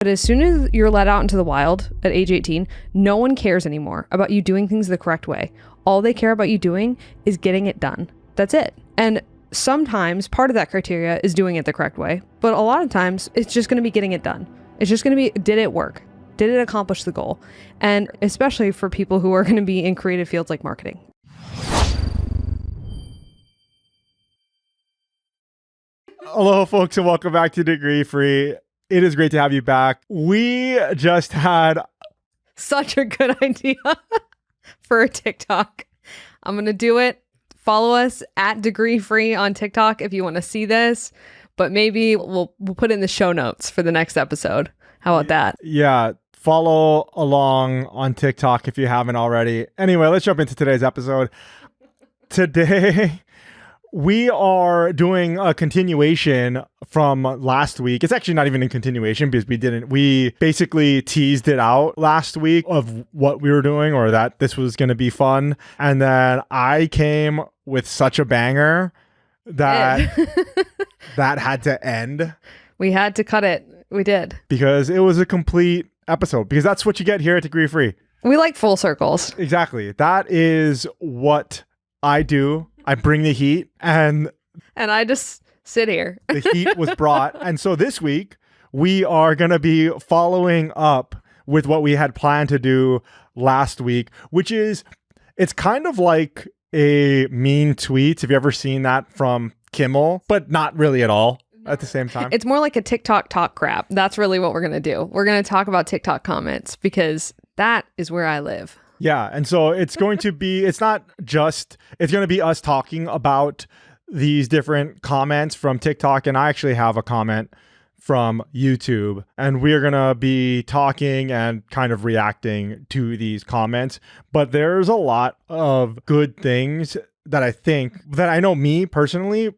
But as soon as you're let out into the wild at age 18, no one cares anymore about you doing things the correct way. All they care about you doing is getting it done. That's it. And sometimes part of that criteria is doing it the correct way. But a lot of times it's just going to be getting it done. It's just going to be, did it work? Did it accomplish the goal? And especially for people who are going to be in creative fields like marketing. Hello, folks, and welcome back to Degree Free. It is great to have you back. We just had such a good idea for a TikTok. I'm going to do it. Follow us at Degree Free on TikTok if you want to see this, but maybe we'll put it in the show notes for the next episode. How about that? Yeah. Follow along on TikTok if you haven't already. Anyway, let's jump into today's episode. Today, we are doing a continuation from last week. It's actually not even a continuation because we basically teased it out last week of what we were doing or that this was going to be fun. And then I came with such a banger that that had to end. We had to cut it. We did. Because it was a complete episode, because that's what you get here at Degree Free. We like full circles. Exactly. That is what I do. I bring the heat and I just sit here. The heat was brought. And so this week we are going to be following up with what we had planned to do last week, which is, it's kind of like a mean tweet. Have you ever seen that from Kimmel? But not really at all. At the same time, it's more like a TikTok talk crap. That's really what we're going to do. We're going to talk about TikTok comments because that is where I live. Yeah. And so it's going to be, it's going to be us talking about these different comments from TikTok. And I actually have a comment from YouTube, and we're going to be talking and kind of reacting to these comments. But there's a lot of good things that I know me personally,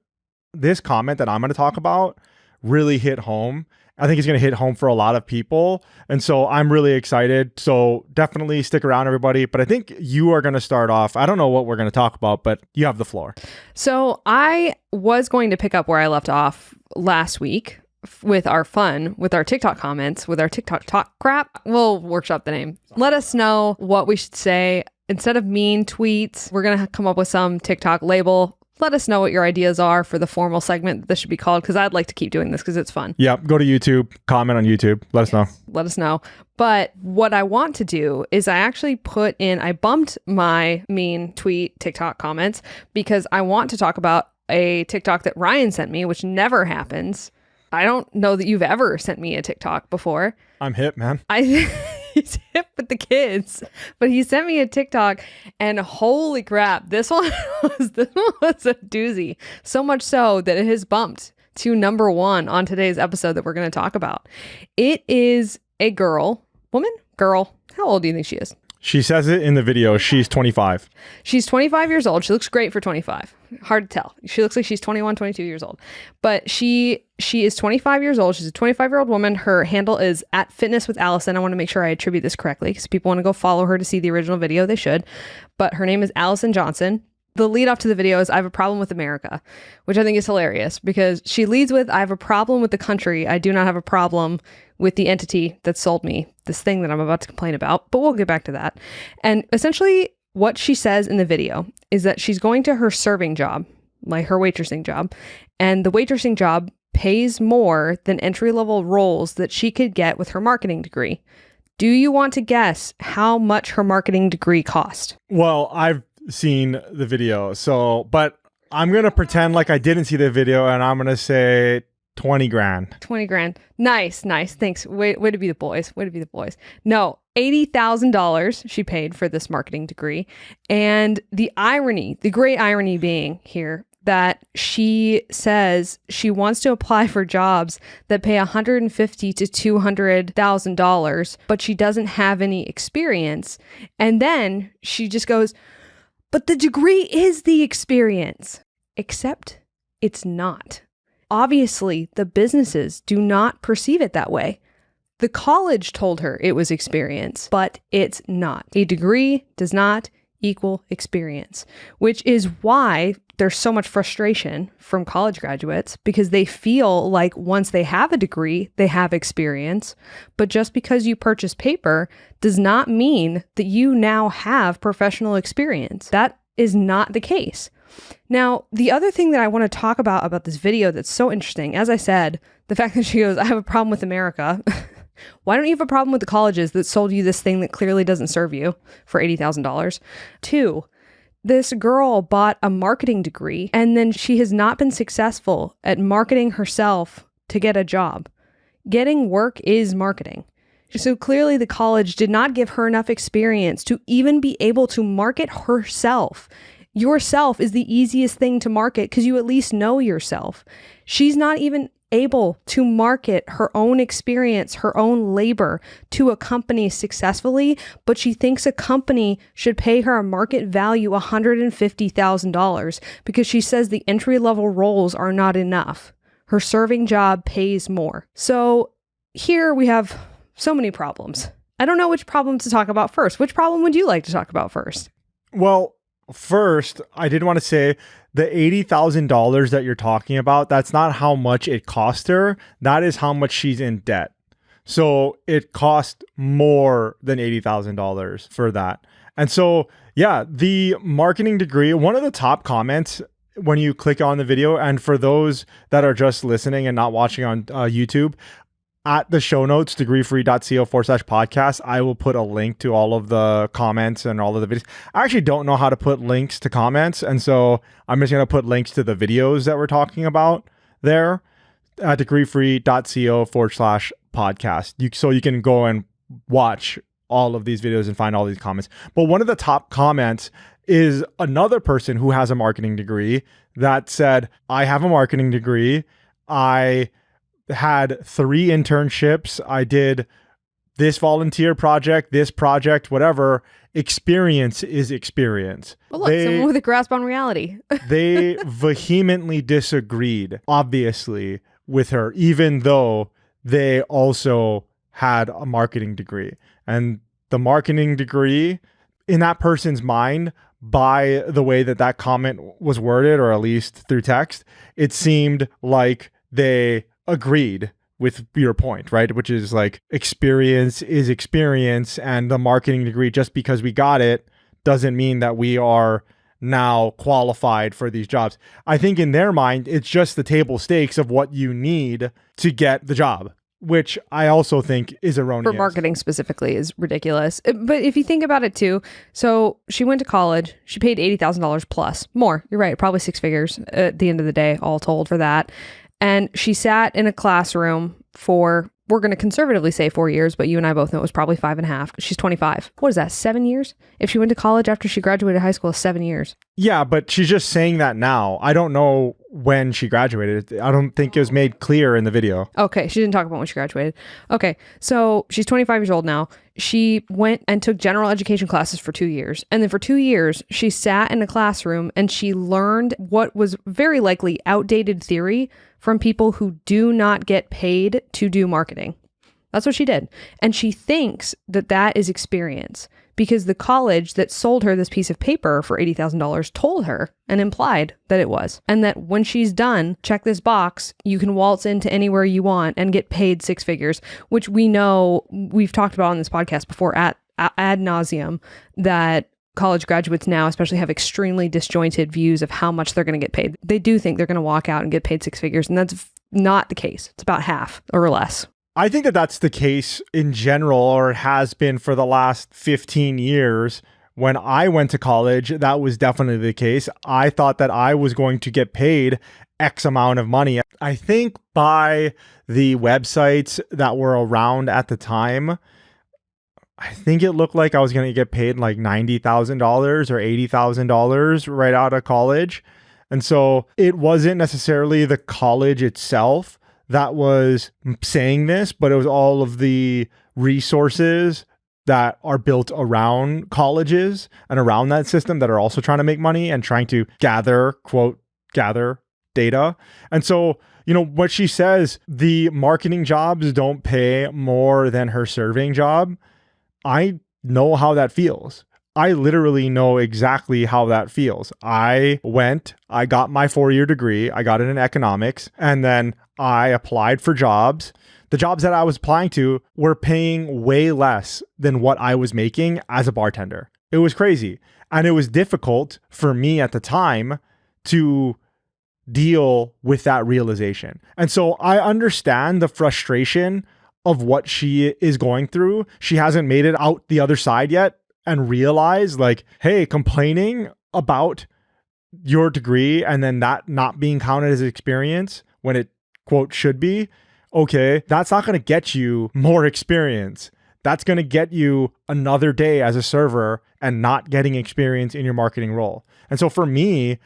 this comment that I'm going to talk about really hit home. I think it's going to hit home for a lot of people. And so I'm really excited. So definitely stick around, everybody. But I think you are going to start off. I don't know what we're going to talk about, but you have the floor. So I was going to pick up where I left off last week with our TikTok comments, with our TikTok talk crap. We'll workshop the name. Let us know what we should say. Instead of mean tweets, we're going to come up with some TikTok label. Let us know what your ideas are for the formal segment that this should be called, because I'd like to keep doing this because it's fun. Yeah, go to YouTube, comment on YouTube. Let us know. Let us know. But what I want to do is I bumped my mean tweet TikTok comments because I want to talk about a TikTok that Ryan sent me, which never happens. I don't know that you've ever sent me a TikTok before. I'm hip, man. He's hip with the kids, but he sent me a TikTok, and holy crap, this one was a doozy. So much so that it has bumped to number 1 on today's episode that we're going to talk about. It is a girl. How old do you think she is? She says it in the video. She's 25. She's 25 years old. She looks great for 25. Hard to tell. She looks like she's 21, 22 years old. But she is 25 years old. She's a 25-year-old woman. Her handle is @fitnesswithallison. I want to make sure I attribute this correctly because people want to go follow her to see the original video. They should. But her name is Allison Johnson. The lead up to the video is I have a problem with America, which I think is hilarious because she leads with I have a problem with the country. I do not have a problem with the entity that sold me this thing that I'm about to complain about, but we'll get back to that. And essentially what she says in the video is that she's going to her serving job, like her waitressing job, and the waitressing job pays more than entry-level roles that she could get with her marketing degree. Do you want to guess how much her marketing degree cost? Well, I've seen the video, but I'm going to pretend like I didn't see the video, and I'm going to say 20 grand. 20 grand. Nice. Thanks. Way to be the boys. No, $80,000 she paid for this marketing degree. And the great irony being here, that she says she wants to apply for jobs that pay $150,000 to $200,000, but she doesn't have any experience. And then she just goes, but the degree is the experience. Except it's not. Obviously, the businesses do not perceive it that way. The college told her it was experience, but it's not. A degree does not equal experience, which is why there's so much frustration from college graduates, because they feel like once they have a degree, they have experience. But just because you purchase paper does not mean that you now have professional experience. That is not the case. Now, the other thing that I want to talk about this video that's so interesting, as I said, the fact that she goes, I have a problem with America. Why don't you have a problem with the colleges that sold you this thing that clearly doesn't serve you for $80,000? 2, this girl bought a marketing degree and then she has not been successful at marketing herself to get a job. Getting work is marketing. So clearly the college did not give her enough experience to even be able to market herself. Yourself is the easiest thing to market because you at least know yourself. She's not even able to market her own experience, her own labor to a company successfully, but she thinks a company should pay her a market value $150,000 because she says the entry-level roles are not enough. Her serving job pays more. So here we have so many problems. I don't know which problem to talk about first. Which problem would you like to talk about first? Well, first, I did want to say the $80,000 that you're talking about, that's not how much it cost her. That is how much she's in debt. So it cost more than $80,000 for that. And so, yeah, the marketing degree, one of the top comments when you click on the video, and for those that are just listening and not watching on YouTube, at the show notes, degreefree.co/podcast, I will put a link to all of the comments and all of the videos. I actually don't know how to put links to comments. And so I'm just going to put links to the videos that we're talking about there at degreefree.co/podcast. So you can go and watch all of these videos and find all these comments. But one of the top comments is another person who has a marketing degree that said, I have a marketing degree. I had 3 internships. I did this volunteer project, this project, whatever. Experience is experience. Well, look, someone with a grasp on reality. They vehemently disagreed, obviously, with her, even though they also had a marketing degree. And the marketing degree, in that person's mind, by the way that that comment was worded, or at least through text, it seemed like they agreed with your point, right? Which is like experience is experience, and the marketing degree, just because we got it doesn't mean that we are now qualified for these jobs. I think in their mind, it's just the table stakes of what you need to get the job, which I also think is erroneous. For marketing specifically is ridiculous. But if you think about it too, so she went to college, she paid $80,000 plus, more, you're right, probably 6 figures at the end of the day, all told for that. And she sat in a classroom for, we're going to conservatively say 4 years, but you and I both know it was probably 5.5. She's 25. What is that, 7 years? If she went to college after she graduated high school, 7 years. Yeah, but she's just saying that now. I don't know when she graduated. I don't think it was made clear in the video. Okay, she didn't talk about when she graduated. Okay, so she's 25 years old now. She went and took general education classes for 2 years. And then for 2 years, she sat in a classroom and she learned what was very likely outdated theory from people who do not get paid to do marketing. That's what she did. And she thinks that that is experience because the college that sold her this piece of paper for $80,000 told her and implied that it was. And that when she's done, check this box, you can waltz into anywhere you want and get paid 6 figures, which we know we've talked about on this podcast before ad nauseum, that college graduates now especially have extremely disjointed views of how much they're going to get paid. They do think they're going to walk out and get paid 6 figures, and that's not the case. It's about half or less. I think that that's the case in general, or it has been for the last 15 years. When I went to college, that was definitely the case. I thought that I was going to get paid X amount of money. I think by the websites that were around at the time, I think it looked like I was going to get paid like $90,000 or $80,000 right out of college. And so it wasn't necessarily the college itself that was saying this, but it was all of the resources that are built around colleges and around that system that are also trying to make money and trying to gather data. And so, you know, what she says, the marketing jobs don't pay more than her serving job. I know how that feels. I literally know exactly how that feels. I got my 4-year degree, I got it in economics, and then I applied for jobs. The jobs that I was applying to were paying way less than what I was making as a bartender. It was crazy. And it was difficult for me at the time to deal with that realization. And so I understand the frustration of what she is going through. She hasn't made it out the other side yet and realized like, hey, complaining about your degree and then that not being counted as experience when it quote should be, okay, that's not going to get you more experience. That's going to get you another day as a server and not getting experience in your marketing role. And so for me,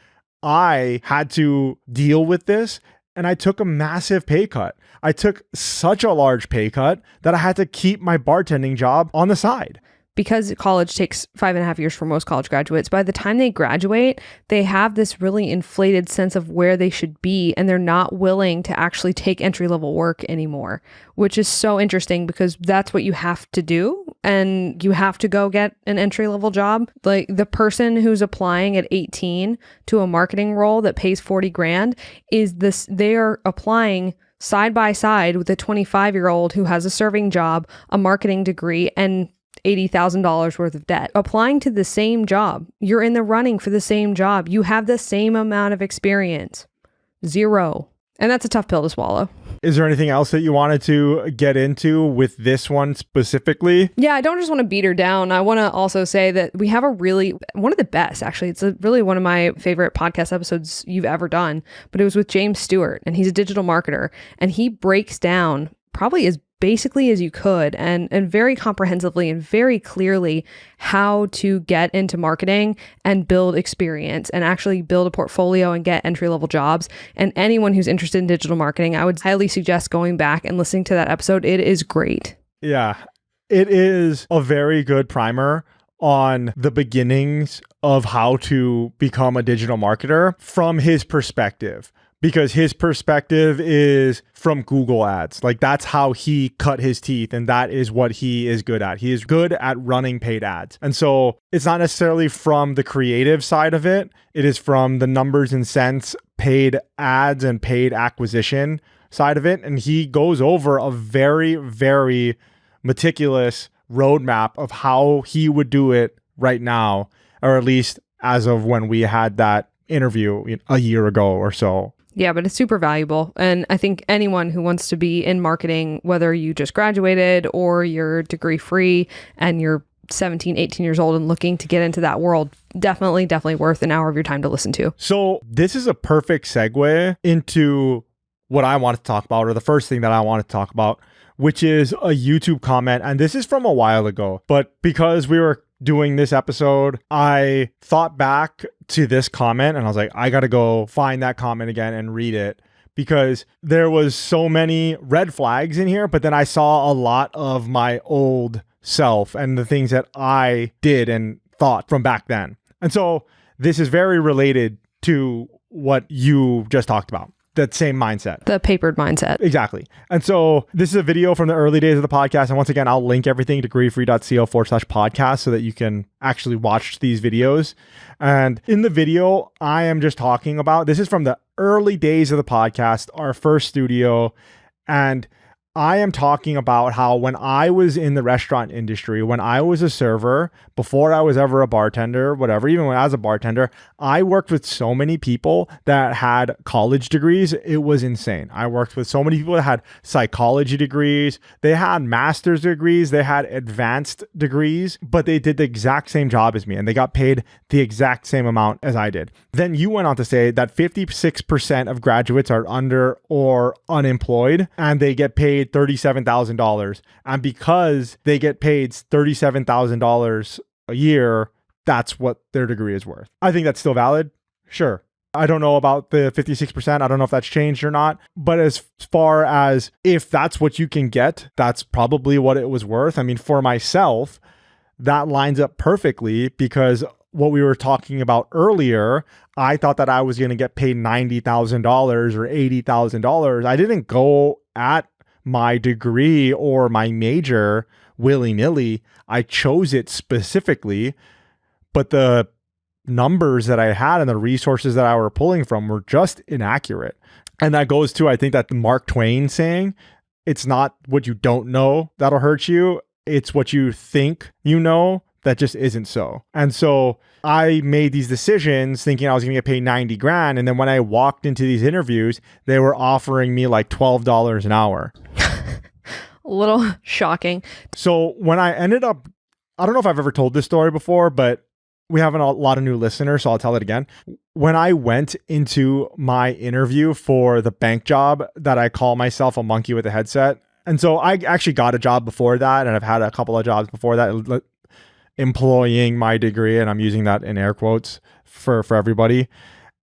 I had to deal with this and I took a massive pay cut. I took such a large pay cut that I had to keep my bartending job on the side. Because college takes 5.5 years for most college graduates, by the time they graduate, they have this really inflated sense of where they should be, and they're not willing to actually take entry-level work anymore, which is so interesting because that's what you have to do, and you have to go get an entry-level job. Like the person who's applying at 18 to a marketing role that pays 40 grand they are applying side by side with a 25-year-old who has a serving job, a marketing degree, and $80,000 worth of debt. Applying to the same job, you're in the running for the same job. You have the same amount of experience. 0. And that's a tough pill to swallow. Is there anything else that you wanted to get into with this one specifically? Yeah, I don't just want to beat her down. I want to also say that we have one of the best, actually. It's really one of my favorite podcast episodes you've ever done, but it was with James Stewart, and he's a digital marketer, and he breaks down probably as basically as you could and very comprehensively and very clearly how to get into marketing and build experience and actually build a portfolio and get entry-level jobs. And anyone who's interested in digital marketing, I would highly suggest going back and listening to that episode. It is great. Yeah, it is a very good primer on the beginnings of how to become a digital marketer from his perspective. Because his perspective is from Google ads. Like that's how he cut his teeth and that is what he is good at. He is good at running paid ads. And so it's not necessarily from the creative side of it. It is from the numbers and cents, paid ads and paid acquisition side of it. And he goes over a very, very meticulous roadmap of how he would do it right now, or at least as of when we had that interview a year ago or so. Yeah, but it's super valuable. And I think anyone who wants to be in marketing, whether you just graduated or you're degree free and you're 17, 18 years old and looking to get into that world, definitely worth an hour of your time to listen to. So this is a perfect segue into what I want to talk about, or the first thing that I want to talk about, which is a YouTube comment. And this is from a while ago, but because we were doing this episode, I thought back to this comment and I was like, I got to go find that comment again and read it because there was so many red flags in here, but then I saw a lot of my old self and the things that I did and thought from back then. And so this is very related to what you just talked about. That same mindset. The papered mindset. Exactly. And so this is a video from the early days of the podcast. And once again, I'll link everything to degreefree.co/podcast so that you can actually watch these videos. And in the video, I am just talking about, this is from the early days of the podcast, our first studio. And I am talking about how when I was in the restaurant industry, when I was a server, before I was ever a bartender, whatever, even when I was a bartender, I worked with so many people that had college degrees. It was insane. I worked with so many people that had psychology degrees. They had master's degrees. They had advanced degrees, but they did the exact same job as me and they got paid the exact same amount as I did. Then you went on to say that 56% of graduates are under or unemployed and they get paid $37,000. And because they get paid $37,000 a year, that's what their degree is worth. I think that's still valid. Sure. I don't know about the 56%. I don't know if that's changed or not. But as far as if that's what you can get, that's probably what it was worth. I mean, for myself, that lines up perfectly because what we were talking about earlier, I thought that I was going to get paid $90,000 or $80,000. I didn't go at my degree or my major willy-nilly. I chose it specifically but the numbers that I had and the resources that I were pulling from were just inaccurate. And that goes to, I think, that the Mark Twain saying, it's not what you don't know that'll hurt you. It's what you think you know that just isn't so. And so I made these decisions thinking I was going to get paid 90 grand. And then when I walked into these interviews, they were offering me like $12 an hour. A little shocking. So when I ended up, I don't know if I've ever told this story before, but we have a lot of new listeners, so I'll tell it again. When I went into my interview for the bank job that I call myself a monkey with a headset, and so I actually got a job before that, and I've had a couple of jobs before that employing my degree, and I'm using that in air quotes for everybody.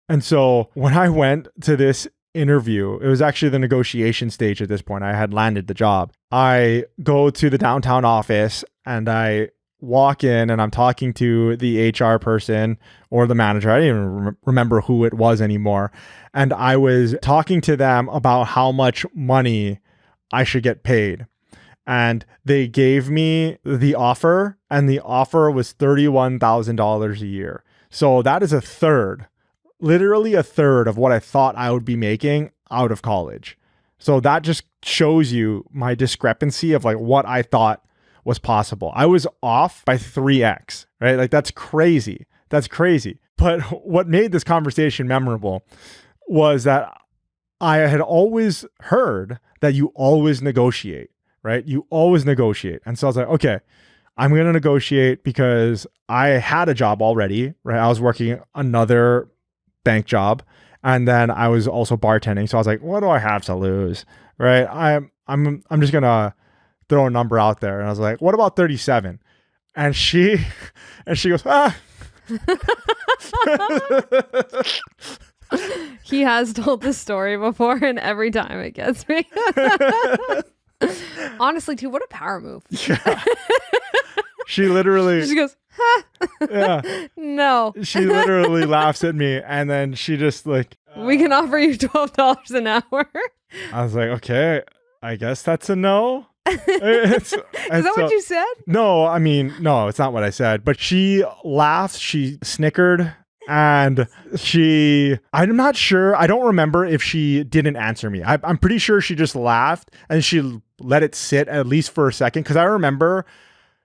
And so when I went to this interview, it was actually the negotiation stage at this point. I had landed the job. I go to the downtown office and I walk in and I'm talking to the HR person or the manager. I didn't even remember who it was anymore. And I was talking to them about how much money I should get paid. And they gave me the offer, and the offer was $31,000 a year. So that is a third, literally a third of what I thought I would be making out of college. So that just shows you my discrepancy of like what I thought was possible. I was off by 3x, right? Like that's crazy. That's crazy. But what made this conversation memorable was that I had always heard that you always negotiate, right? You always negotiate. And so I was like, okay, I'm going to negotiate because I had a job already, right? I was working another bank job, and then I was also bartending. So I was like, what do I have to lose, right? I'm just going to throw a number out there. And I was like, what about 37? And she goes, ah. He has told this story before, and every time it gets me. Honestly, too, what a power move. Yeah. She literally she goes, huh? Yeah. No. She literally laughs at me, and then she just like, we can offer you $12 an hour. I was like, okay, I guess that's a no. Is that what you said? No, I mean, no, it's not what I said. But she laughed, she snickered, and I'm not sure. I don't remember if she didn't answer me. I'm pretty sure she just laughed and she let it sit at least for a second. Because I remember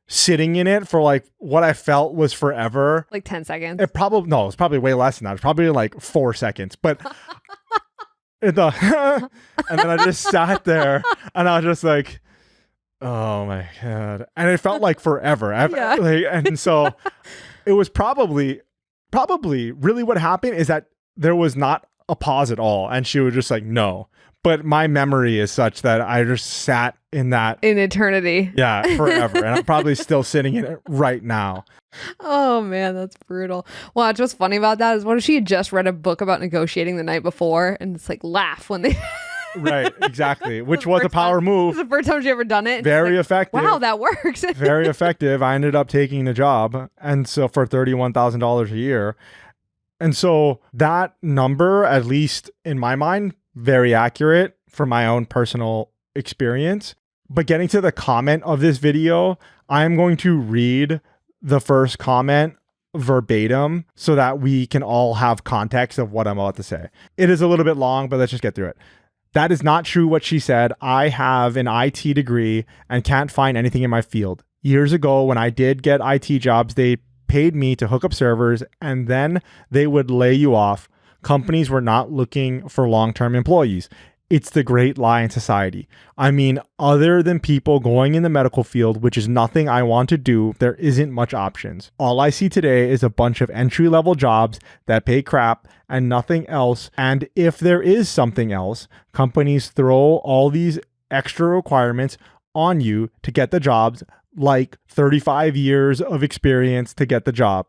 sitting in it for like what I felt was forever. Like 10 seconds? It was probably way less than that. It was probably like 4 seconds. But and then I just sat there and I was just like, oh my God. And it felt like forever. And so it was probably really what happened is that there was not a pause at all. And she was just like, no. But my memory is such that I just sat in that. In eternity. Yeah, forever. And I'm probably still sitting in it right now. Oh man, that's brutal. Well, what's funny about that is what if she had just read a book about negotiating the night before and it's like laugh when they... Right, exactly. Which was a power move. It was the first time she ever done it. Very effective. Wow, that works. Very effective. I ended up taking the job, and so for $31,000 a year. And so that number, at least in my mind, very accurate for my own personal experience. But getting to the comment of this video, I'm going to read the first comment verbatim so that we can all have context of what I'm about to say. It is a little bit long, but let's just get through it. That is not true what she said. I have an IT degree and can't find anything in my field. Years ago, when I did get IT jobs, they paid me to hook up servers and then they would lay you off. Companies were not looking for long-term employees. It's the great lie in society. I mean, other than people going in the medical field, which is nothing I want to do, there isn't much options. All I see today is a bunch of entry-level jobs that pay crap and nothing else. And if there is something else, companies throw all these extra requirements on you to get the jobs, like 35 years of experience to get the job.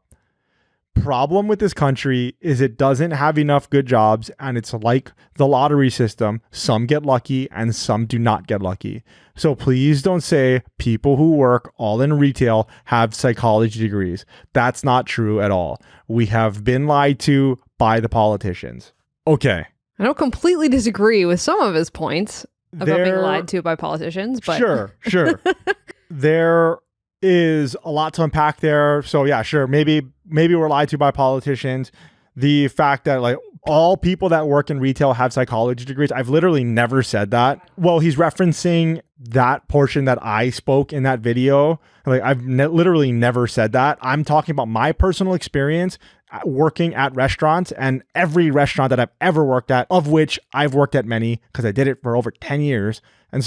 Problem with this country is it doesn't have enough good jobs, and it's like the lottery system. Some get lucky and some do not get lucky. So please don't say people who work all in retail have psychology degrees. That's not true at all. We have been lied to by the politicians. Okay. I don't completely disagree with some of his points about being lied to by politicians, but Sure. There is a lot to unpack there. So yeah, sure. Maybe maybe we're lied to by politicians. The fact that like all people that work in retail have psychology degrees. I've literally never said that. Well, he's referencing that portion that I spoke in that video. Like I've literally never said that. I'm talking about my personal experience working at restaurants, and every restaurant that I've ever worked at, of which I've worked at many because I did it for over 10 years. And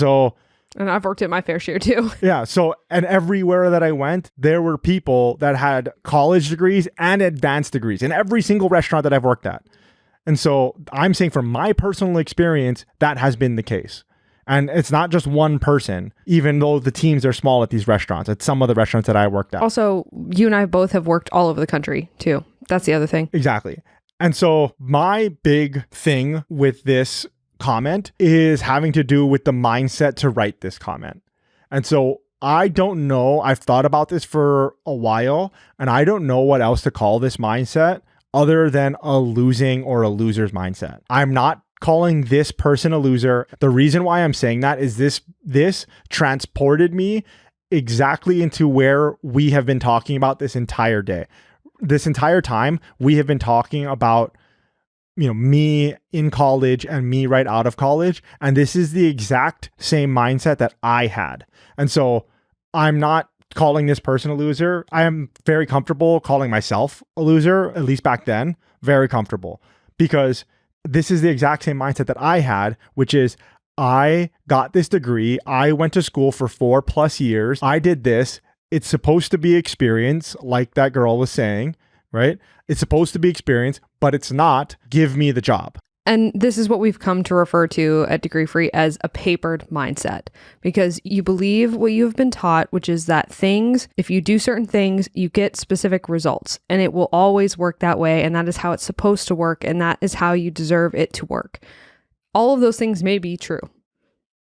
I've worked at my fair share too. Yeah. So, and everywhere that I went, there were people that had college degrees and advanced degrees in every single restaurant that I've worked at. And so I'm saying from my personal experience, that has been the case. And it's not just one person, even though the teams are small at these restaurants. It's some of the restaurants that I worked at. Also, you and I both have worked all over the country too. That's the other thing. Exactly. And so my big thing with this comment is having to do with the mindset to write this comment. And so I don't know. I've thought about this for a while, and I don't know what else to call this mindset other than a losing or a loser's mindset. I'm not calling this person a loser. The reason why I'm saying that is this transported me exactly into where we have been talking about this entire day. This entire time, we have been talking about me in college and me right out of college. And this is the exact same mindset that I had. And so I'm not calling this person a loser. I am very comfortable calling myself a loser, at least back then, very comfortable, because this is the exact same mindset that I had, which is I got this degree. I went to school for 4+ years. I did this. It's supposed to be experience, like that girl was saying, right? It's supposed to be experience, but it's not. Give me the job. And this is what we've come to refer to at Degree Free as a papered mindset, because you believe what you've been taught, which is that if you do certain things, you get specific results, and it will always work that way. And that is how it's supposed to work. And that is how you deserve it to work. All of those things may be true,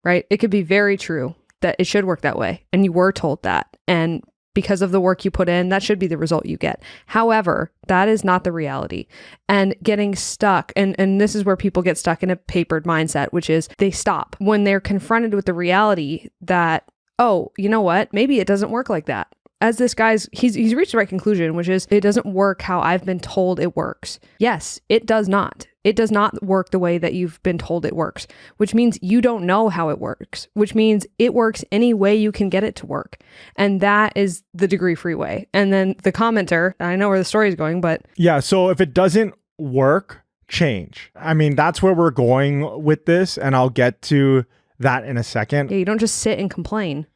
right? It could be very true that it should work that way. And you were told that. And because of the work you put in, that should be the result you get. However, that is not the reality. And getting stuck, and this is where people get stuck in a papered mindset, which is they stop when they're confronted with the reality that, oh, you know what? Maybe it doesn't work like that. As this guy's, he's reached the right conclusion, which is it doesn't work how I've been told it works. Yes, it does not. It does not work the way that you've been told it works, which means you don't know how it works, which means it works any way you can get it to work. And that is the Degree Free way. And then the commenter, I know where the story is going, but yeah. So if it doesn't work, change. I mean, that's where we're going with this. And I'll get to that in a second. Yeah, you don't just sit and complain.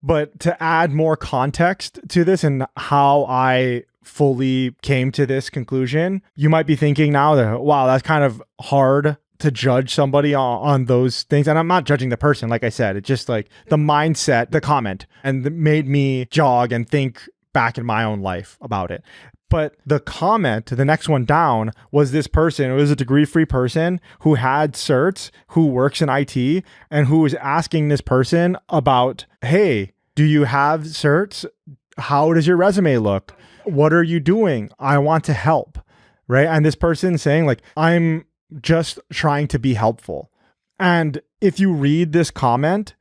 But to add more context to this and how I fully came to this conclusion, you might be thinking now that, wow, that's kind of hard to judge somebody on those things. And I'm not judging the person. Like I said, it's just like the mindset, the comment, and it made me jog and think back in my own life about it. But the comment, the next one down, was this person. It was a degree-free person who had certs, who works in IT, and who was asking this person about, hey, do you have certs? How does your resume look? What are you doing? I want to help, right? And this person saying like, I'm just trying to be helpful. And if you read this comment,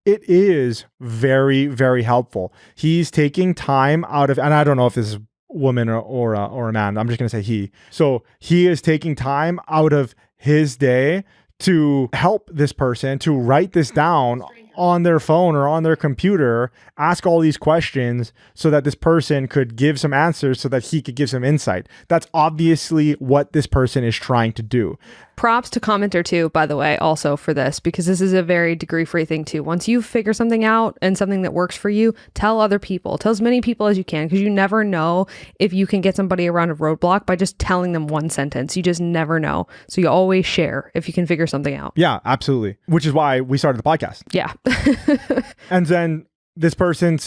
it is very, very helpful. He's taking time out of, and I don't know if this is woman or a man. I'm just going to say he. So he is taking time out of his day to help this person to write this down on their phone or on their computer, ask all these questions so that this person could give some answers so that he could give some insight. That's obviously what this person is trying to do. Props to commenter too, by the way, also for this, because this is a very degree-free thing too. Once you figure something out and something that works for you, tell other people, tell as many people as you can, because you never know if you can get somebody around a roadblock by just telling them one sentence. You just never know. So you always share if you can figure something out. Yeah, absolutely. Which is why we started the podcast. Yeah. And then this person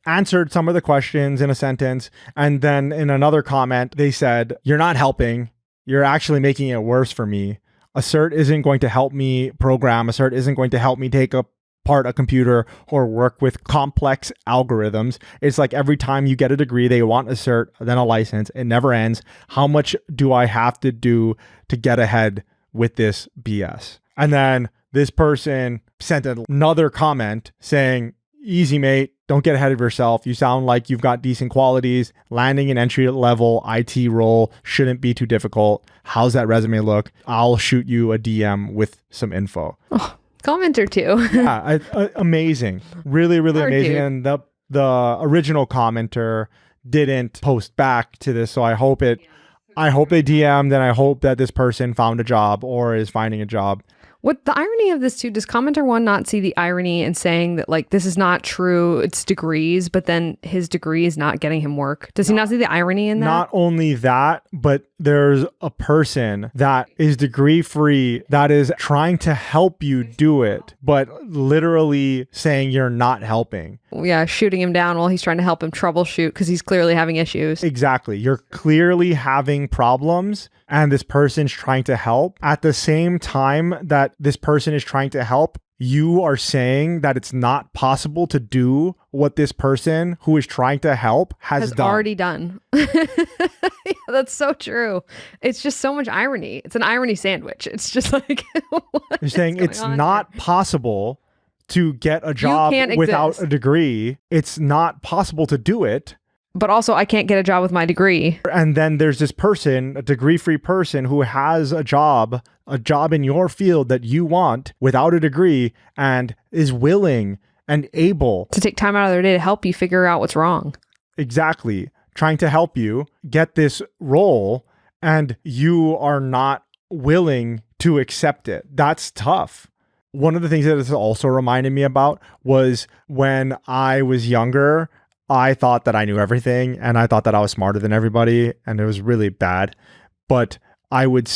answered some of the questions in a sentence. And then in another comment, they said, you're not helping. You're actually making it worse for me. A cert isn't going to help me program. A cert isn't going to help me take apart a computer or work with complex algorithms. It's like every time you get a degree, they want a cert, then a license. It never ends. How much do I have to do to get ahead with this BS? And then this person sent another comment saying, easy, mate. Don't get ahead of yourself. You sound like you've got decent qualities. Landing an entry level IT role shouldn't be too difficult. How's that resume look? I'll shoot you a DM with some info. Oh, comment or two. Yeah, amazing. Really, really amazing. Dude. And the original commenter didn't post back to this. So I hope they DM'd, and I hope that this person found a job or is finding a job. What the irony of this too, does commenter one not see the irony in saying that like this is not true, it's degrees, but then his degree is not getting him work? Does he not see the irony in that? Not only that, but there's a person that is degree free that is trying to help you do it, but literally saying you're not helping. Yeah, shooting him down while he's trying to help him troubleshoot because he's clearly having issues. Exactly. You're clearly having problems and this person's trying to help. At the same time that this person is trying to help, you are saying that it's not possible to do what this person who is trying to help has done. Already done. Yeah, that's so true. It's just so much irony. It's an irony sandwich. It's just like you're saying it's not possible to get a job without a degree. It's not possible to do it. But also, I can't get a job with my degree. And then there's this person, a degree-free person who has a job in your field that you want without a degree and is willing and able to take time out of their day to help you figure out what's wrong. Exactly. Trying to help you get this role, and you are not willing to accept it. That's tough. One of the things that this also reminded me about was when I was younger, I thought that I knew everything and I thought that I was smarter than everybody, and it was really bad. But I would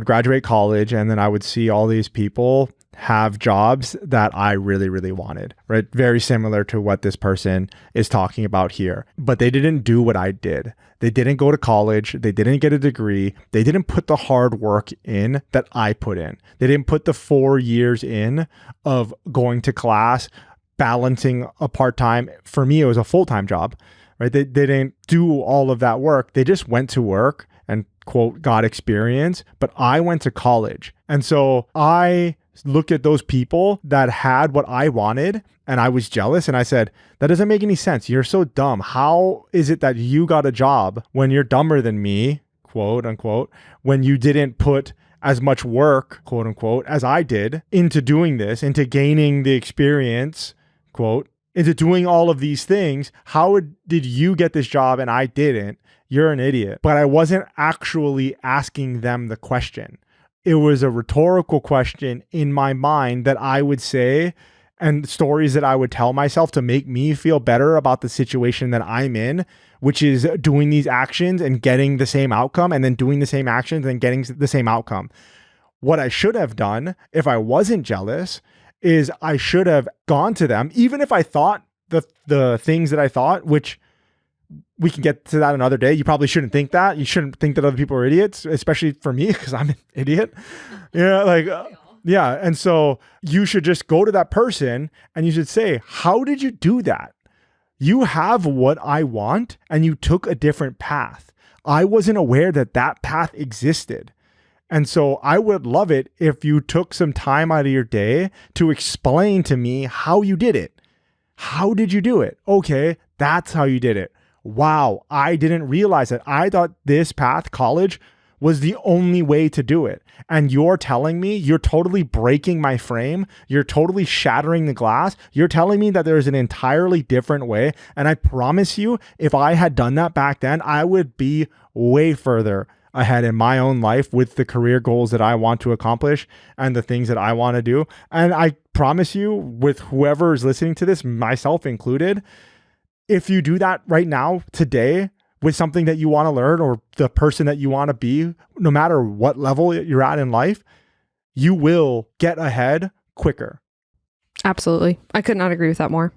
graduate college, and then I would see all these people have jobs that I really, really wanted, right? Very similar to what this person is talking about here. But they didn't do what I did. They didn't go to college. They didn't get a degree. They didn't put the hard work in that I put in. They didn't put the 4 years in of going to class, balancing a part-time. For me, it was a full-time job, right? They didn't do all of that work. They just went to work and, quote, got experience. But I went to college. And so I looked at those people that had what I wanted, and I was jealous, and I said, that doesn't make any sense. You're so dumb. How is it that you got a job when you're dumber than me, quote unquote, when you didn't put as much work, quote unquote, as I did into doing this, into gaining the experience, quote, into doing all of these things? How did you get this job and I didn't? You're an idiot. But I wasn't actually asking them the question. It was a rhetorical question in my mind that I would say, and stories that I would tell myself to make me feel better about the situation that I'm in, which is doing these actions and getting the same outcome, and then doing the same actions and getting the same outcome. What I should have done if I wasn't jealous is I should have gone to them, even if I thought the things that I thought, which we can get to that another day. You probably shouldn't think that. You shouldn't think that other people are idiots, especially for me, because I'm an idiot. Yeah. And so you should just go to that person and you should say, how did you do that? You have what I want and you took a different path. I wasn't aware that that path existed. And so I would love it if you took some time out of your day to explain to me how you did it. How did you do it? Okay, that's how you did it. Wow, I didn't realize that. I thought this path, college, was the only way to do it. And you're telling me, you're totally breaking my frame. You're totally shattering the glass. You're telling me that there's an entirely different way. And I promise you, if I had done that back then, I would be way further ahead in my own life with the career goals that I want to accomplish and the things that I want to do. And I promise you, with whoever is listening to this, myself included, if you do that right now, today, with something that you want to learn or the person that you want to be, no matter what level you're at in life, you will get ahead quicker. Absolutely. I could not agree with that more.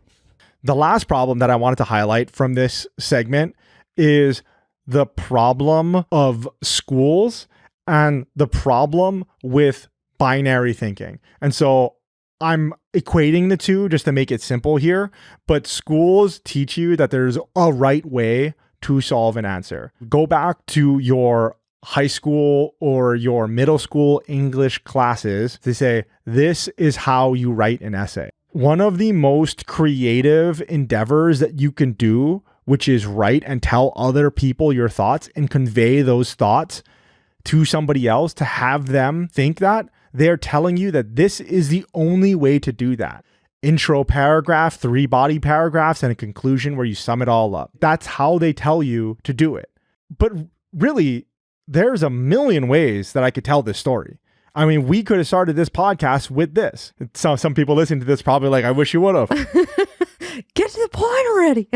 The last problem that I wanted to highlight from this segment is the problem of schools and the problem with binary thinking. And so I'm equating the two just to make it simple here, but schools teach you that there's a right way to solve an answer. Go back to your high school or your middle school English classes. They say, this is how you write an essay. one of the most creative endeavors that you can do, which is write and tell other people your thoughts and convey those thoughts to somebody else to have them think that, they're telling you that this is the only way to do that. Intro paragraph, 3 body paragraphs, and a conclusion where you sum it all up. That's how they tell you to do it. But really, there's a million ways that I could tell this story. I mean, we could have started this podcast with this. Some people listening to this probably like, I wish you would have. Get to the point already.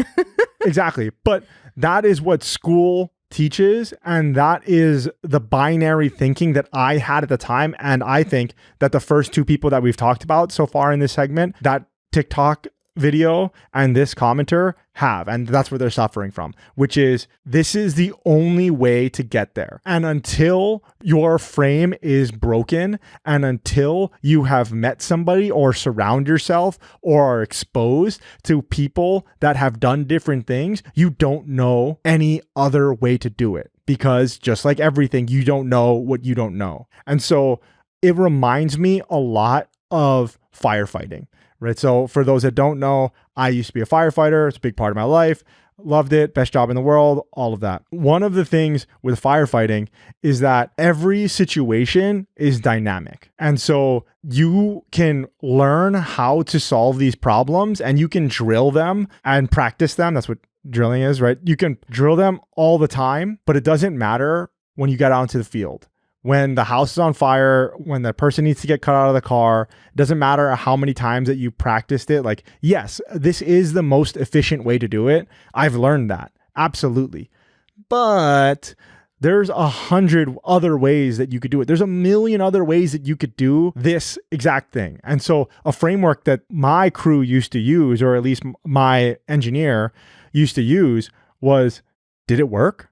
Exactly. But that is what school teaches. And that is the binary thinking that I had at the time. And I think that the first 2 people that we've talked about so far in this segment, that TikTok video and this commenter have, and that's what they're suffering from, which is this is the only way to get there. And until your frame is broken, and until you have met somebody or surround yourself or are exposed to people that have done different things, you don't know any other way to do it, because just like everything, you don't know what you don't know. And so it reminds me a lot of firefighting. Right. So for those that don't know, I used to be a firefighter. It's a big part of my life. Loved it. Best job in the world. All of that. One of the things with firefighting is that every situation is dynamic. And so you can learn how to solve these problems and you can drill them and practice them. That's what drilling is, right? You can drill them all the time, but it doesn't matter when you get out into the field. When the house is on fire, when the person needs to get cut out of the car, it doesn't matter how many times that you practiced it. Like, yes, this is the most efficient way to do it. I've learned that. Absolutely. But there's 100 other ways that you could do it. There's a million other ways that you could do this exact thing. And so a framework that my crew used to use, or at least my engineer used to use, was, did it work?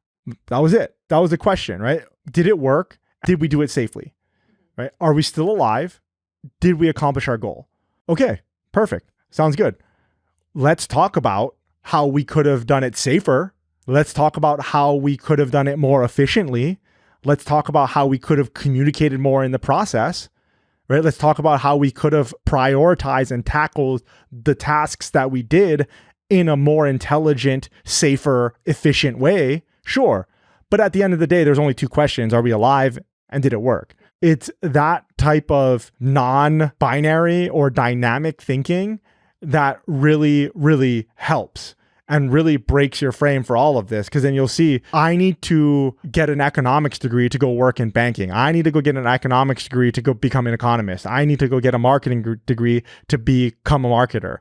That was it. That was the question, right? Did it work? Did we do it safely? Right? Are we still alive? Did we accomplish our goal? Okay, perfect. Sounds good. Let's talk about how we could have done it safer. Let's talk about how we could have done it more efficiently. Let's talk about how we could have communicated more in the process. Right? Let's talk about how we could have prioritized and tackled the tasks that we did in a more intelligent, safer, efficient way. Sure. But at the end of the day, there's only 2 questions. Are we alive? And did it work? It's that type of non-binary or dynamic thinking that really, really helps and really breaks your frame for all of this. Because then you'll see, I need to get an economics degree to go work in banking. I need to go get an economics degree to go become an economist. I need to go get a marketing degree to become a marketer.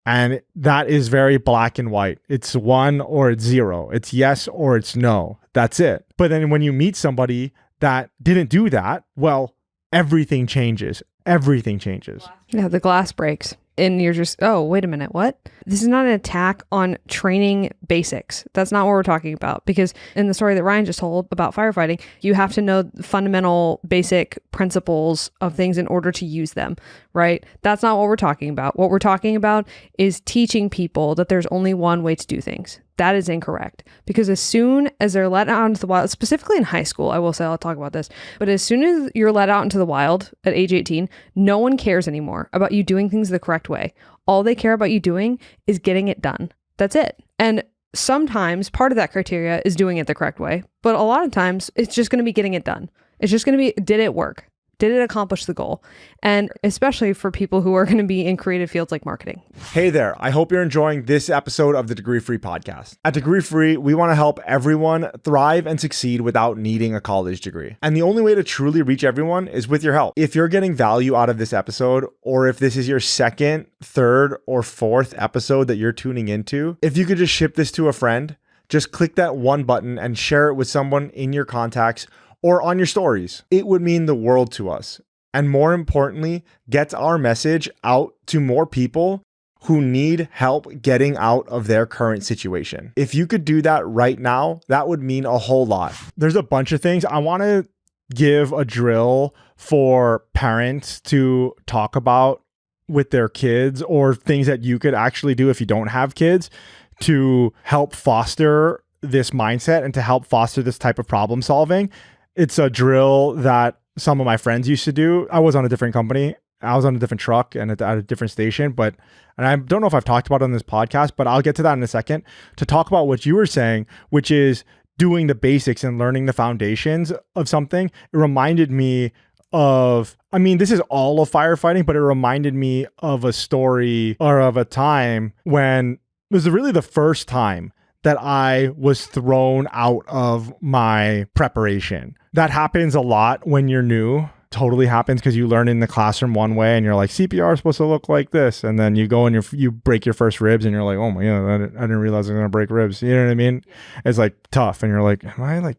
And that is very black and white. It's 1 or it's 0. It's yes or it's no. That's it. But then when you meet somebody that didn't do that, well, everything changes. Everything changes. Yeah, the glass breaks. And you're just, oh, wait a minute, what? This is not an attack on training basics. That's not what we're talking about. Because in the story that Ryan just told about firefighting, you have to know fundamental basic principles of things in order to use them, right? That's not what we're talking about. What we're talking about is teaching people that there's only one way to do things. That is incorrect. Because as soon as they're let out into the wild, specifically in high school, I will say, I'll talk about this, but as soon as you're let out into the wild at age 18, no one cares anymore about you doing things the correct way. All they care about you doing is getting it done. That's it. And sometimes part of that criteria is doing it the correct way, but a lot of times it's just going to be getting it done. It's just going to be, did it work? Did it accomplish the goal? And especially for people who are going to be in creative fields like marketing. Hey there. I hope you're enjoying this episode of the Degree Free podcast. At Degree Free, we want to help everyone thrive and succeed without needing a college degree. And the only way to truly reach everyone is with your help. If you're getting value out of this episode, or if this is your 2nd, 3rd, or 4th episode that you're tuning into, if you could just ship this to a friend, just click that one button and share it with someone in your contacts or on your stories. It would mean the world to us. And more importantly, gets our message out to more people who need help getting out of their current situation. If you could do that right now, that would mean a whole lot. There's a bunch of things. I want to give a drill for parents to talk about with their kids, or things that you could actually do if you don't have kids to help foster this mindset and to help foster this type of problem solving. It's a drill that some of my friends used to do. I was on a different company I was on a different truck and at a different station, and I don't know if I've talked about it on this podcast, but I'll get to that in a second to talk about what you were saying, which is doing the basics and learning the foundations of something. It reminded me of, I mean, this is all of firefighting, but it reminded me of a story or of a time when it was really the first time that I was thrown out of my preparation. That happens a lot when you're new. Totally happens because you learn in the classroom one way and you're like, CPR is supposed to look like this, and then you go and you break your first ribs and you're like, oh my god, I didn't realize I was gonna break ribs. You know what I mean? It's like tough, and you're like, am I like,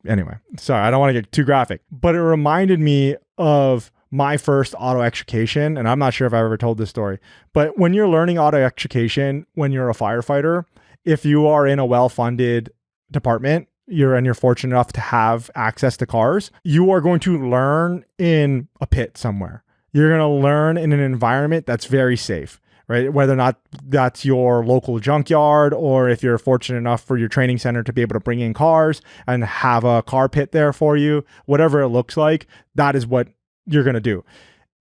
anyway, sorry, I don't want to get too graphic, but it reminded me of my first auto extrication, and I'm not sure if I ever told this story, but when you're learning auto extrication when you're a firefighter, if you are in a well-funded department, you're fortunate enough to have access to cars, you are going to learn in a pit somewhere. You're going to learn in an environment that's very safe, right? Whether or not that's your local junkyard, or if you're fortunate enough for your training center to be able to bring in cars and have a car pit there for you, whatever it looks like, that is what you're going to do.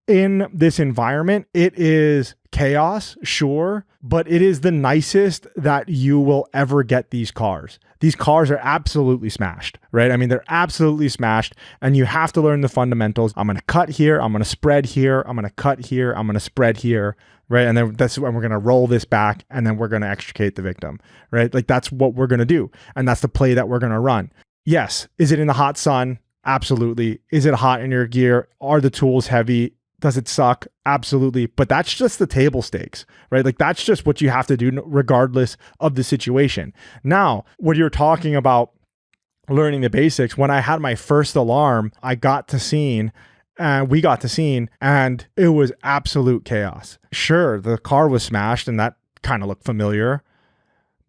In this environment, it is chaos, sure, but it is the nicest that you will ever get these cars. These cars are absolutely smashed, right? I mean, they're absolutely smashed, and you have to learn the fundamentals. I'm going to cut here. I'm going to spread here. I'm going to cut here. I'm going to spread here, right? And then that's when we're going to roll this back, and then we're going to extricate the victim, right? Like that's what we're going to do. And that's the play that we're going to run. Yes. Is it in the hot sun? Absolutely. Is it hot in your gear? Are the tools heavy? Does it suck? Absolutely. But that's just the table stakes, right? Like that's just what you have to do regardless of the situation. Now, what you're talking about learning the basics, when I had my first alarm, I got to scene and we got to scene and it was absolute chaos. Sure, the car was smashed and that kind of looked familiar.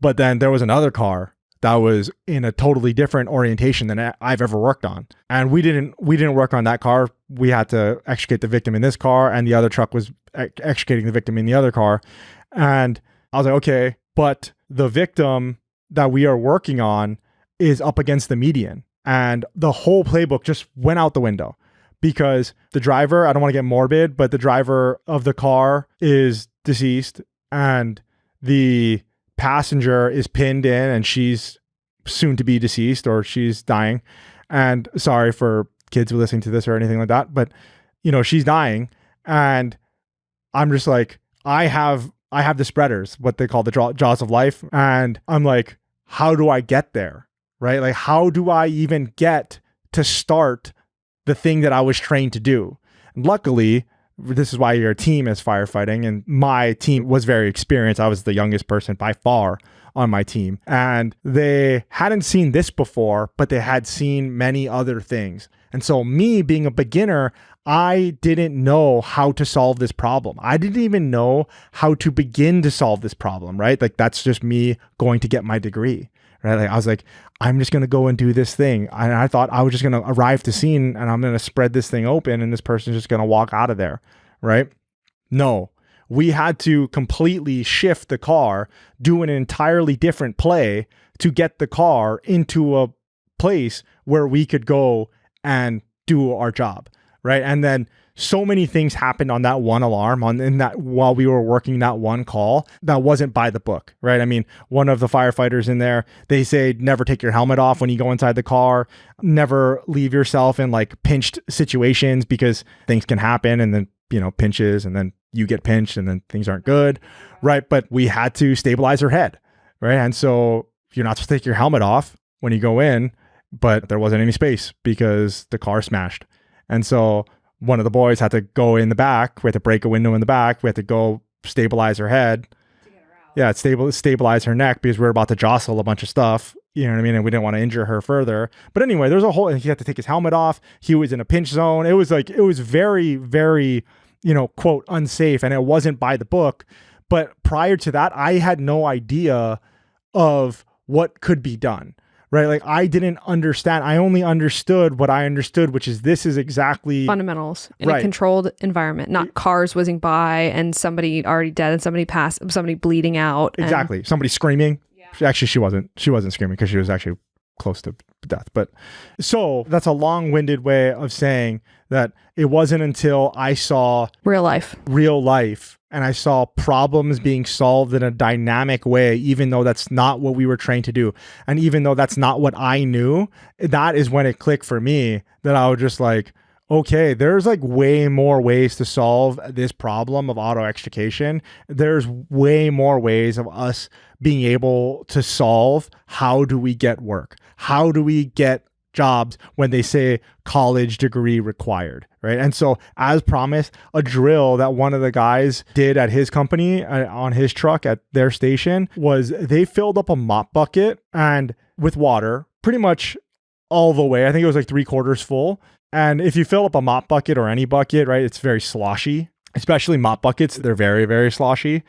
But then there was another car that was in a totally different orientation than I've ever worked on. And we didn't work on that car. We had to extricate the victim in this car, and the other truck was extricating the victim in the other car. And I was like, okay, but the victim that we are working on is up against the median. And the whole playbook just went out the window because the driver, I don't want to get morbid, but the driver of the car is deceased and the passenger is pinned in and she's soon to be deceased or she's dying. And sorry for kids listening to this or anything like that, but she's dying. And I'm just like, I have the spreaders, what they call the jaws of life. And I'm like, how do I get there? Right? Like, how do I even get to start the thing that I was trained to do? And luckily, this is why you're a team as firefighting. And my team was very experienced. I was the youngest person by far on my team. And they hadn't seen this before, but they had seen many other things. And so me being a beginner, I didn't know how to solve this problem. I didn't even know how to begin to solve this problem, right? Like that's just me going to get my degree, right? Like I was like, I'm just going to go and do this thing. And I thought I was just going to arrive to scene and I'm going to spread this thing open and this person's just going to walk out of there, right? No, we had to completely shift the car, do an entirely different play to get the car into a place where we could go and do our job, right? And then so many things happened on that one alarm while we were working that one call that wasn't by the book, right? I mean, one of the firefighters in there, they say, never take your helmet off when you go inside the car, never leave yourself in like pinched situations because things can happen and then, pinches and then you get pinched and then things aren't good, right? But we had to stabilize her head, right? And so you're not supposed to take your helmet off when you go in, but there wasn't any space because the car smashed. And so one of the boys had to go in the back. We had to break a window in the back. We had to go stabilize her head. To get her out. Yeah, stabilize her neck because we were about to jostle a bunch of stuff. You know what I mean? And we didn't want to injure her further. But anyway, there's a whole, and he had to take his helmet off. He was in a pinch zone. It was very, very, quote, unsafe. And it wasn't by the book. But prior to that, I had no idea of what could be done. Right? Like I didn't understand. I only understood what I understood, which is this is exactly fundamentals in a controlled environment, not cars whizzing by and somebody already dead and somebody bleeding out. Exactly. Somebody screaming. Yeah. Actually, she wasn't screaming because she was actually close to death. But so that's a long-winded way of saying that it wasn't until I saw Real life. And I saw problems being solved in a dynamic way, even though that's not what we were trained to do. And even though that's not what I knew, that is when it clicked for me that I was just like, okay, there's like way more ways to solve this problem of auto extrication. There's way more ways of us being able to solve how do we get work? How do we get jobs when they say college degree required, right? And so as promised, a drill that one of the guys did at his company on his truck at their station was they filled up a mop bucket and with water pretty much all the way. I think it was like 3/4 full. And if you fill up a mop bucket or any bucket, right, it's very sloshy, especially mop buckets. They're very, very sloshy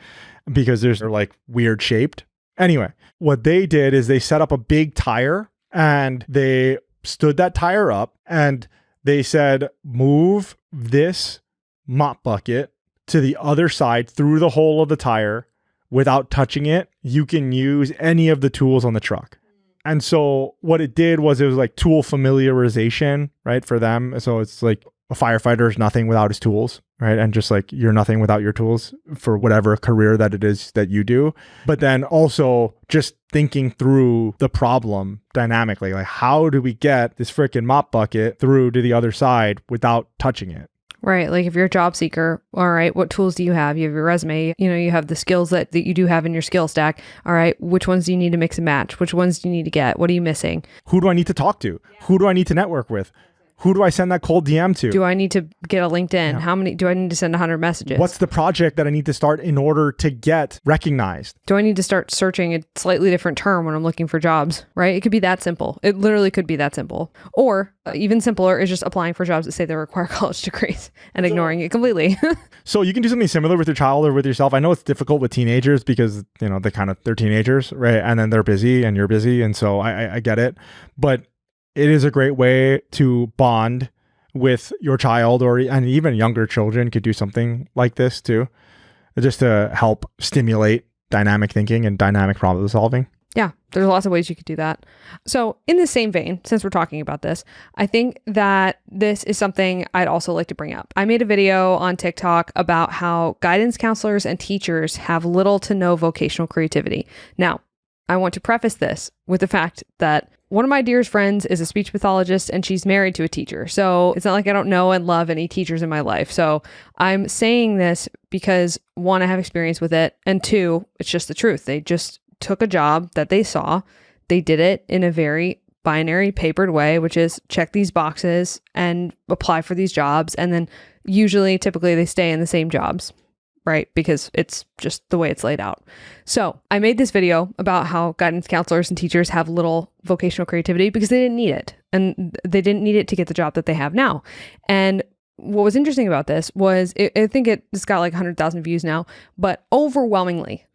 because they're like weird shaped. Anyway, what they did is they set up a big tire and they stood that tire up and they said, move this mop bucket to the other side through the hole of the tire without touching it. You can use any of the tools on the truck. And so what it did was it was like tool familiarization, right, for them. So it's like a firefighter is nothing without his tools, right? And just like you're nothing without your tools for whatever career that it is that you do. But then also just thinking through the problem dynamically, like how do we get this freaking mop bucket through to the other side without touching it? Right. Like if you're a job seeker, all right, what tools do you have? You have your resume, you have the skills that you do have in your skill stack. All right. Which ones do you need to mix and match? Which ones do you need to get? What are you missing? Who do I need to talk to? Who do I need to network with? Who do I send that cold DM to? Do I need to get a LinkedIn? Yeah. How many do I need to send 100 messages? What's the project that I need to start in order to get recognized? Do I need to start searching a slightly different term when I'm looking for jobs, right? It could be that simple. It literally could be that simple. Or even simpler is just applying for jobs that say they require college degrees and ignoring it completely. So you can do something similar with your child or with yourself. I know it's difficult with teenagers because, they're teenagers, right? And then they're busy and you're busy. And so I get it. But it is a great way to bond with your child and even younger children could do something like this too, just to help stimulate dynamic thinking and dynamic problem solving. Yeah, there's lots of ways you could do that. So in the same vein, since we're talking about this, I think that this is something I'd also like to bring up. I made a video on TikTok about how guidance counselors and teachers have little to no vocational creativity. Now, I want to preface this with the fact that one of my dearest friends is a speech pathologist and she's married to a teacher. So it's not like I don't know and love any teachers in my life. So I'm saying this because one, I have experience with it. And two, it's just the truth. They just took a job that they saw. They did it in a very binary papered way, which is check these boxes and apply for these jobs. And then typically they stay in the same jobs. Right? Because it's just the way it's laid out. So I made this video about how guidance counselors and teachers have little vocational creativity because they didn't need it. And they didn't need it to get the job that they have now. And what was interesting about this was, I think it's got like 100,000 views now, but overwhelmingly,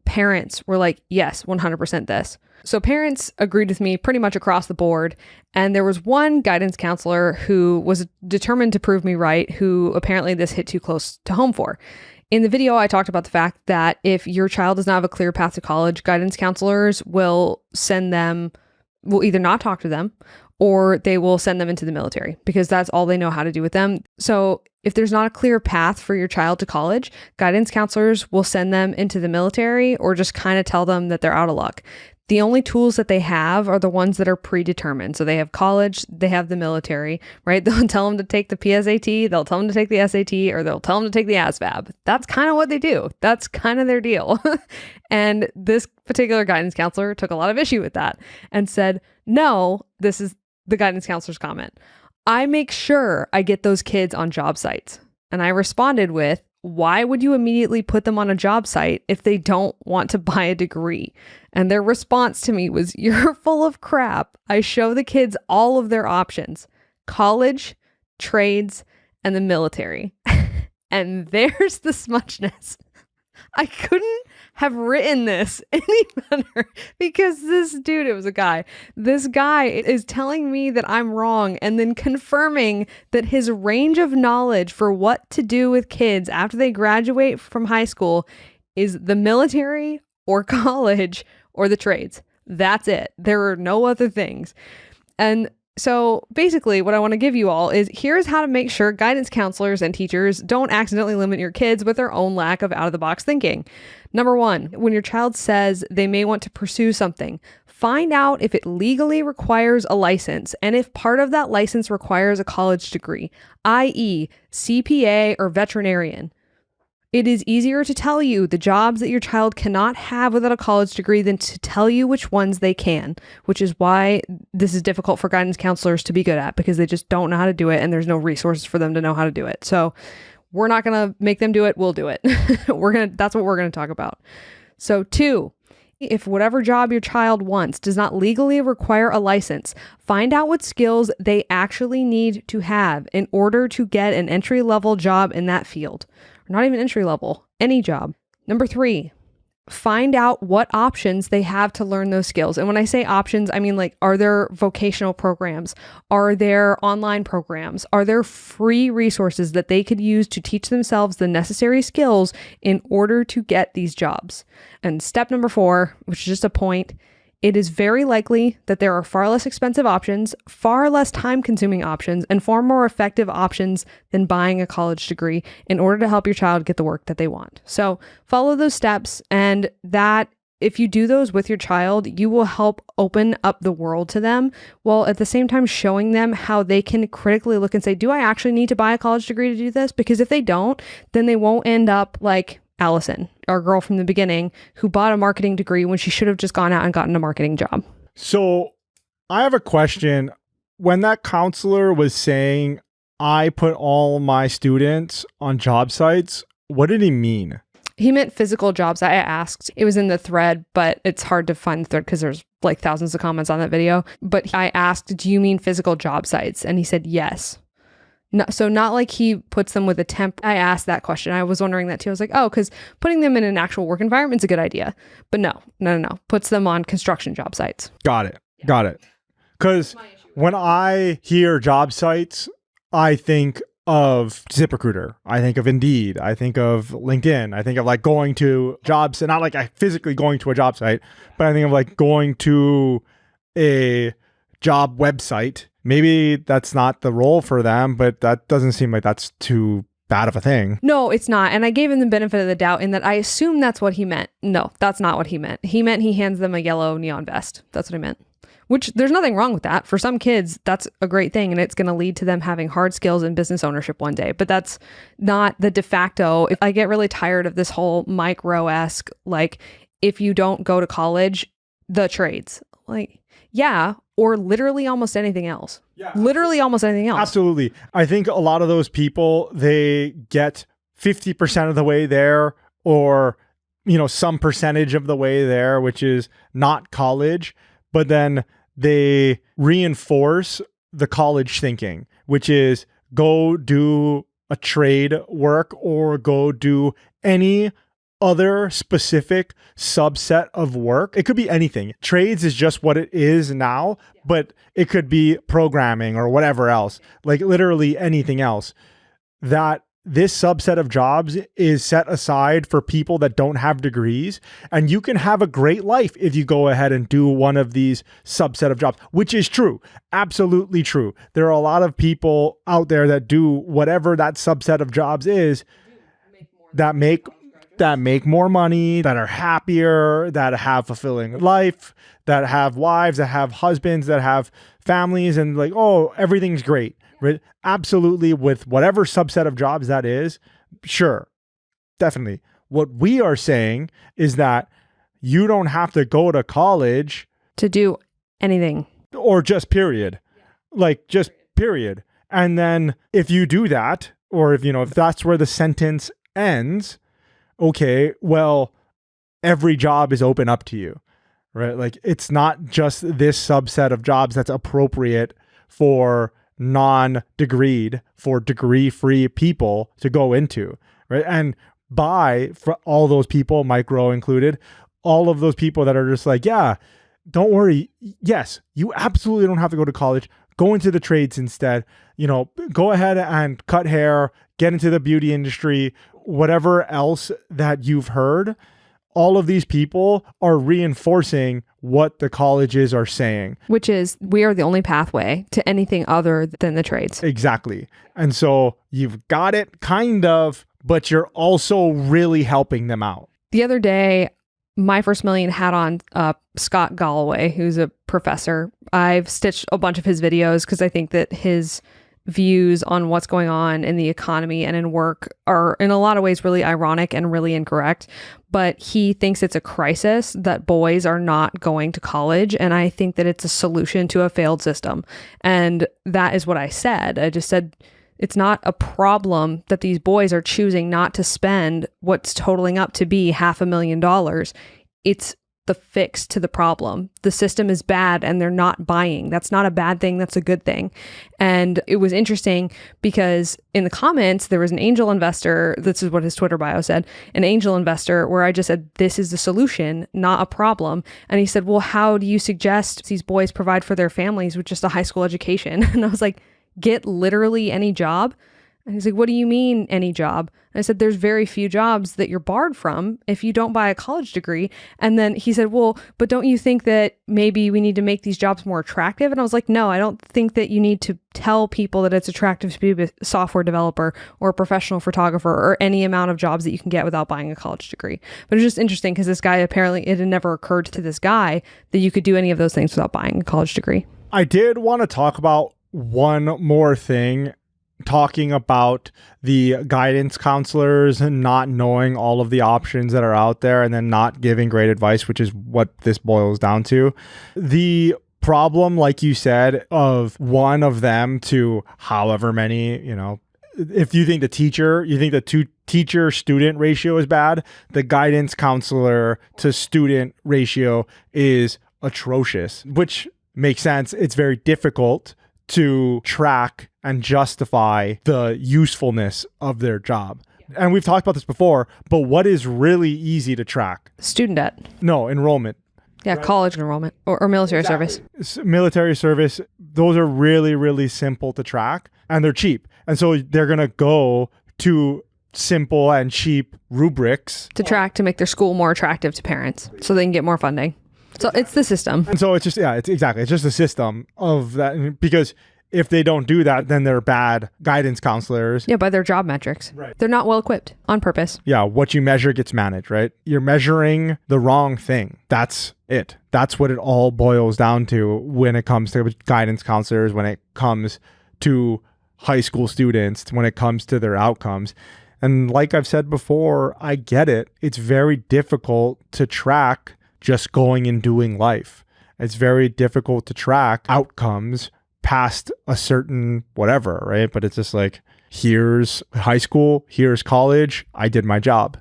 parents were like, yes, 100% this. So parents agreed with me pretty much across the board. And there was one guidance counselor who was determined to prove me right, who apparently this hit too close to home for. In the video, I talked about the fact that if your child does not have a clear path to college, guidance counselors will either not talk to them or they will send them into the military because that's all they know how to do with them. So if there's not a clear path for your child to college, guidance counselors will send them into the military or just kind of tell them that they're out of luck. The only tools that they have are the ones that are predetermined. So they have college, they have the military, right? They'll tell them to take the PSAT, they'll tell them to take the SAT, or they'll tell them to take the ASVAB. That's kind of what they do. That's kind of their deal. And this particular guidance counselor took a lot of issue with that and said, no, this is the guidance counselor's comment. I make sure I get those kids on job sites. And I responded with, why would you immediately put them on a job site if they don't want to buy a degree? And their response to me was, you're full of crap. I show the kids all of their options: college, trades, and the military. And there's the smudgeness. I couldn't have written this any better because this dude, it was a guy. This guy is telling me that I'm wrong and then confirming that his range of knowledge for what to do with kids after they graduate from high school is the military or college or the trades. That's it. There are no other things. And So basically, what I want to give you all is here's how to make sure guidance counselors and teachers don't accidentally limit your kids with their own lack of out-of-the-box thinking. Number one, when your child says they may want to pursue something, find out if it legally requires a license and if part of that license requires a college degree, i.e., CPA or veterinarian. It is easier to tell you the jobs that your child cannot have without a college degree than to tell you which ones they can, which is why this is difficult for guidance counselors to be good at, because they just don't know how to do it and there's no resources for them to know how to do it. So we're not going to make them do it. We'll do it. That's what we're going to talk about. So 2, if whatever job your child wants does not legally require a license, find out what skills they actually need to have in order to get an entry-level job in that field. Not even entry level, any job. Number 3, find out what options they have to learn those skills. And when I say options, I mean like, are there vocational programs? Are there online programs? Are there free resources that they could use to teach themselves the necessary skills in order to get these jobs? And step number 4, which is just a point, it is very likely that there are far less expensive options, far less time-consuming options, and far more effective options than buying a college degree in order to help your child get the work that they want. So follow those steps, and that if you do those with your child, you will help open up the world to them, while at the same time showing them how they can critically look and say, do I actually need to buy a college degree to do this? Because if they don't, then they won't end up like Allison, our girl from the beginning, who bought a marketing degree when she should have just gone out and gotten a marketing job. So I have a question. When that counselor was saying, I put all my students on job sites, what did he mean? He meant physical jobs. I asked, it was in the thread, but it's hard to find the thread because there's like thousands of comments on that video. But I asked, do you mean physical job sites? And he said, yes. No, so not like he puts them with a temp. I asked that question. I was wondering that too. I was like, oh, because putting them in an actual work environment is a good idea. But no. Puts them on construction job sites. Got it. Because when I hear job sites, I think of ZipRecruiter. I think of Indeed. I think of LinkedIn. I think of like going to jobs, and not like I physically going to a job site, but I think of like going to a job website. Maybe that's not the role for them, but that doesn't seem like that's too bad of a thing. No, it's not. And I gave him the benefit of the doubt in that I assume that's what he meant. No, that's not what he meant. He meant he hands them a yellow neon vest. That's what he meant. Which there's nothing wrong with that. For some kids, that's a great thing. And it's going to lead to them having hard skills and business ownership one day. But that's not the de facto. I get really tired of this whole Mike Rowe-esque, like, if you don't go to college, the trades. Like, yeah, or literally almost anything else. Yeah. Literally almost anything else. Absolutely. I think a lot of those people, they get 50% of the way there, or, some percentage of the way there, which is not college, but then they reinforce the college thinking, which is go do a trade work or go do any other specific subset of work. It could be anything. Trades is just what it is now, but it could be programming or whatever else, like literally anything else. That this subset of jobs is set aside for people that don't have degrees, and you can have a great life if you go ahead and do one of these subset of jobs, which is true. Absolutely true. There are a lot of people out there that do whatever that subset of jobs is, that make more money, that are happier, that have fulfilling life, that have wives, that have husbands, that have families, and like, oh, everything's great. Right? Absolutely, with whatever subset of jobs that is, sure, definitely. What we are saying is that you don't have to go to college to do anything, or just period, like just period. And then if you do that, or if that's where the sentence ends, okay, well, every job is open up to you, right? Like, it's not just this subset of jobs that's appropriate for non-degreed, for degree-free people to go into, right? And for all those people, Micro included, all of those people that are just like, yeah, don't worry. Yes, you absolutely don't have to go to college. Go into the trades instead. Go ahead and cut hair, get into the beauty industry, whatever else that you've heard. all of these people are reinforcing what the colleges are saying. Which is, we are the only pathway to anything other than the trades. Exactly. And so you've got it kind of, but you're also really helping them out. The other day, My First Million had on Scott Galloway, who's a professor. I've stitched a bunch of his videos because I think that his views on what's going on in the economy and in work are in a lot of ways really ironic and really incorrect. But he thinks it's a crisis that boys are not going to college. And I think that it's a solution to a failed system. And that is what I said. I just said, it's not a problem that these boys are choosing not to spend what's totaling up to be $500,000. It's the fix to the problem. The system is bad and they're not buying. That's not a bad thing. That's a good thing. And it was interesting because in the comments, there was an angel investor. This is what his Twitter bio said, an angel investor, where I just said, this is the solution, not a problem. And he said, well, how do you suggest these boys provide for their families with just a high school education? And I was like, get literally any job. And he's like, what do you mean any job? And I said, there's very few jobs that you're barred from if you don't buy a college degree. And then he said, well, but don't you think that maybe we need to make these jobs more attractive? And I was like, no, I don't think that you need to tell people that it's attractive to be a software developer or a professional photographer or any amount of jobs that you can get without buying a college degree. But it's just interesting because this guy, apparently it had never occurred to this guy that you could do any of those things without buying a college degree. I did want to talk about one more thing, talking about the guidance counselors and not knowing all of the options that are out there and then not giving great advice, which is what this boils down to. The problem, like you said, of one of them to however many, if you think the teacher student ratio is bad, the guidance counselor to student ratio is atrocious, which makes sense. It's very difficult to track and justify the usefulness of their job. And we've talked about this before, but what is really easy to track? Student debt. No, enrollment. Yeah, right. College enrollment or military service. Military service, those are really, really simple to track and they're cheap. And so they're going to go to simple and cheap rubrics to track to make their school more attractive to parents so they can get more funding. So it's the system. And so it's just, it's just a system of that, because if they don't do that, then they're bad guidance counselors. Yeah, by their job metrics. Right. They're not well equipped on purpose. Yeah, what you measure gets managed, right? You're measuring the wrong thing. That's it. That's what it all boils down to when it comes to guidance counselors, when it comes to high school students, when it comes to their outcomes. And like I've said before, I get it. It's very difficult to track just going and doing life. It's very difficult to track outcomes past a certain whatever, right? But it's just like, here's high school, here's college, I did my job.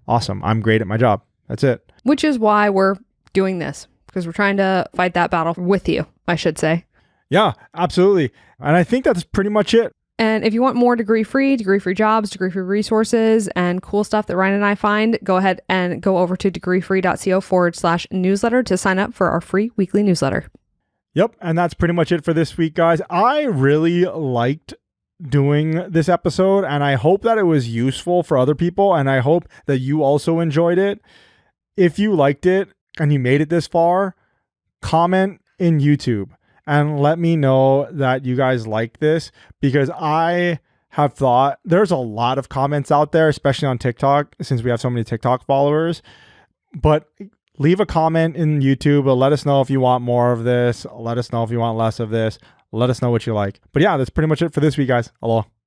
Awesome. I'm great at my job. That's it. Which is why we're doing this, because we're trying to fight that battle with you, I should say. Yeah, absolutely. And I think that's pretty much it. And if you want more degree-free jobs, degree-free resources, and cool stuff that Ryan and I find, go ahead and go over to degreefree.co/newsletter to sign up for our free weekly newsletter. Yep. And that's pretty much it for this week, guys. I really liked doing this episode, and I hope that it was useful for other people, and I hope that you also enjoyed it. If you liked it and you made it this far, comment in YouTube and let me know that you guys like this, because I have thought there's a lot of comments out there, especially on TikTok, since we have so many TikTok followers. But leave a comment in YouTube. Let us know if you want more of this. Let us know if you want less of this. Let us know what you like. But yeah, that's pretty much it for this week, guys. Aloha.